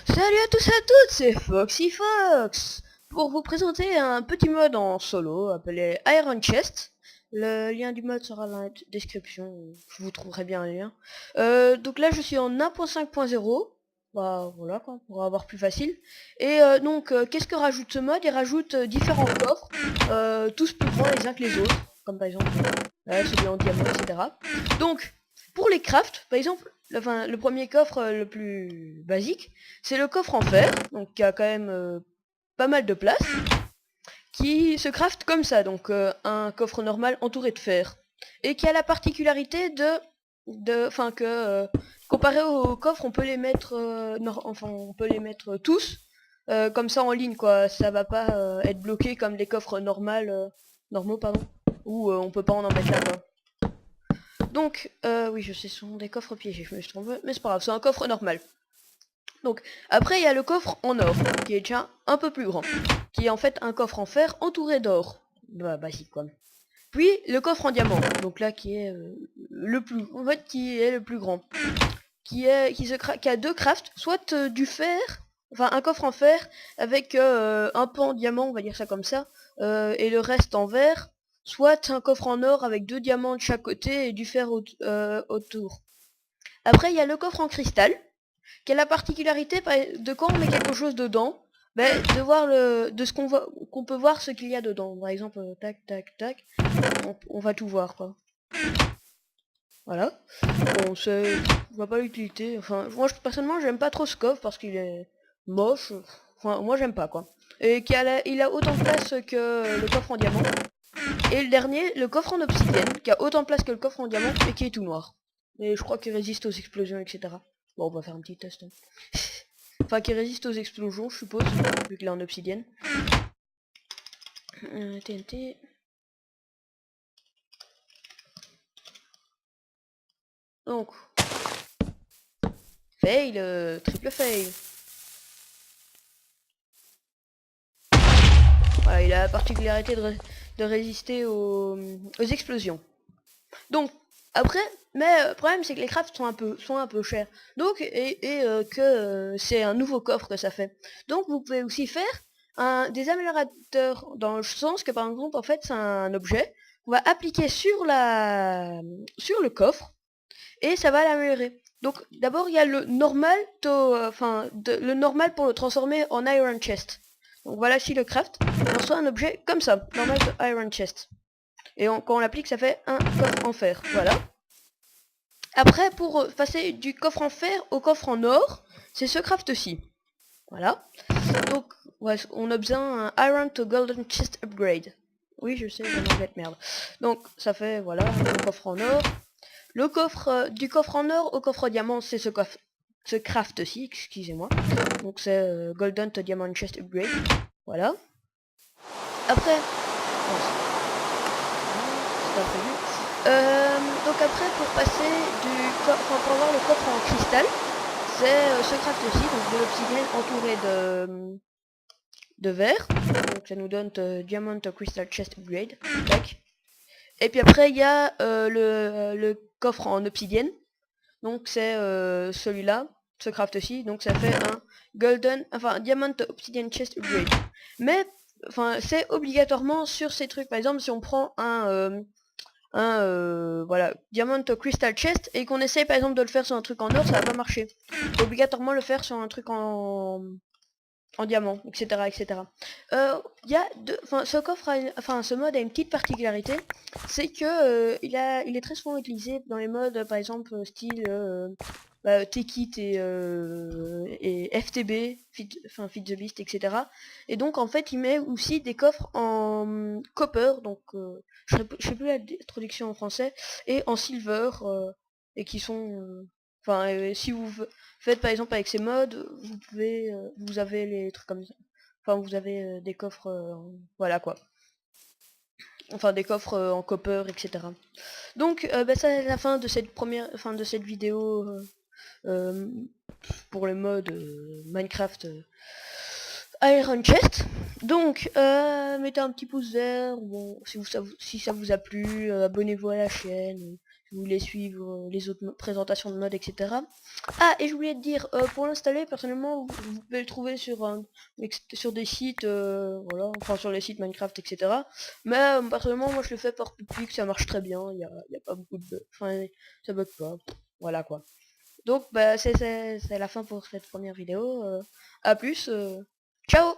Salut à tous et à toutes, c'est Foxy Fox pour vous présenter un petit mode en solo appelé Iron Chest. Le lien du mode sera dans la description, je vous trouverai bien un lien. Donc là je suis en 1.5.0, bah voilà quoi, pour avoir plus facile. Et qu'est-ce que rajoute ce mode? Il rajoute différents coffres, tous plus grands les uns que les autres, comme par exemple celui en diamant, etc. Donc pour les crafts, par exemple, le premier coffre le plus basique, c'est le coffre en fer, donc qui a quand même pas mal de place, qui se craft comme ça, donc un coffre normal entouré de fer, et qui a la particularité enfin que comparé aux coffres, on peut les mettre, on peut les mettre tous comme ça en ligne, quoi. Ça va pas être bloqué comme les coffres normaux, pardon, où on peut pas en mettre là, quoi. Donc, oui, je sais, ce sont des coffres piégés, je me suis trompé, mais c'est pas grave, c'est un coffre normal. Donc, après, il y a le coffre en or, qui est déjà un peu plus grand, qui est en fait un coffre en fer entouré d'or. Bah, basique, quoi. Puis, le coffre en diamant, donc là, qui est qui est le plus grand, qui a deux crafts, soit du fer, enfin, un coffre en fer, avec un pan en diamant, on va dire ça comme ça, et le reste en verre, soit un coffre en or avec deux diamants de chaque côté et du fer autour. Après, il y a le coffre en cristal, qui a la particularité de quand on met quelque chose dedans, de voir de ce qu'on peut voir ce qu'il y a dedans. Par exemple, tac, tac, tac, on va tout voir, quoi. Voilà. Bon, je vois pas l'utilité. Enfin, moi, personnellement, j'aime pas trop ce coffre parce qu'il est moche. Enfin, moi, j'aime pas, quoi. Et il a autant de place que le coffre en diamant. Et le dernier, le coffre en obsidienne, qui a autant de place que le coffre en diamant et qui est tout noir. Et je crois qu'il résiste aux explosions, etc. Bon, on va faire un petit test. Hein. Enfin, qui résiste aux explosions, je suppose, vu qu'il est en obsidienne. TNT. Donc, fail, triple fail. Voilà, il a la particularité de résister aux explosions. Donc, après, mais le problème c'est que les crafts sont un peu chers. Donc, c'est un nouveau coffre que ça fait. Donc, vous pouvez aussi faire des améliorateurs dans le sens que par exemple, en fait, c'est un objet qu'on va appliquer sur le coffre et ça va l'améliorer. Donc, d'abord, il y a le normal, le normal pour le transformer en Iron Chest. Donc voilà, si le craft, on reçoit un objet comme ça, normal de Iron Chest. Et quand on l'applique, ça fait un coffre en fer. Voilà. Après, pour passer du coffre en fer au coffre en or, c'est ce craft-ci. Voilà. Donc, ouais, on a besoin un Iron to Golden Chest Upgrade. Oui, je sais, j'ai anglais de merde. Donc, ça fait, voilà, un coffre en or. Le coffre, du coffre en or au coffre diamant, c'est ce craft-ci, excusez-moi. Donc, c'est Golden to Diamond Chest Upgrade. Voilà. Après, c'est pas prévu. Donc après, pour passer pour avoir le coffre en cristal, c'est ce craft-ci, donc de l'obsidienne entouré de verre. Donc ça nous donne Diamond Crystal Chest Upgrade. Tac. Et puis après, il y a le coffre en obsidienne. Donc c'est celui-là, ce craft-ci. Donc ça fait un Diamond Obsidian Chest Upgrade. Mais, enfin, c'est obligatoirement sur ces trucs. Par exemple, si on prend voilà, Diamond Crystal Chest et qu'on essaye par exemple de le faire sur un truc en or, ça va pas marcher. Faut obligatoirement le faire sur un truc en diamant, etc., etc. Il y a ce coffre, ce mode a une petite particularité, c'est que il est très souvent utilisé dans les modes, par exemple style T-Kit et FTB, Feed the Beast, etc. Et donc en fait, il met aussi des coffres en copper, donc je sais plus la traduction en français, et en silver, et qui sont si vous faites par exemple avec ces modes, vous pouvez, vous avez les trucs comme ça. Enfin, vous avez des coffres, voilà quoi. Enfin, des coffres en copper, etc. Donc, c'est la fin de cette vidéo euh, pour le mode Minecraft Iron Chest. Donc, mettez un petit pouce vert, bon, si ça vous a plu, abonnez-vous à la chaîne. si vous voulez suivre les autres présentations de mode, etc. Ah, et je voulais te dire, pour l'installer, personnellement, vous pouvez le trouver sur des sites, voilà, enfin sur les sites Minecraft, etc. Mais personnellement, moi je le fais par public, ça marche très bien, y a pas beaucoup de bugs, enfin, ça bug pas, voilà quoi. Donc, bah, c'est la fin pour cette première vidéo, à plus, ciao!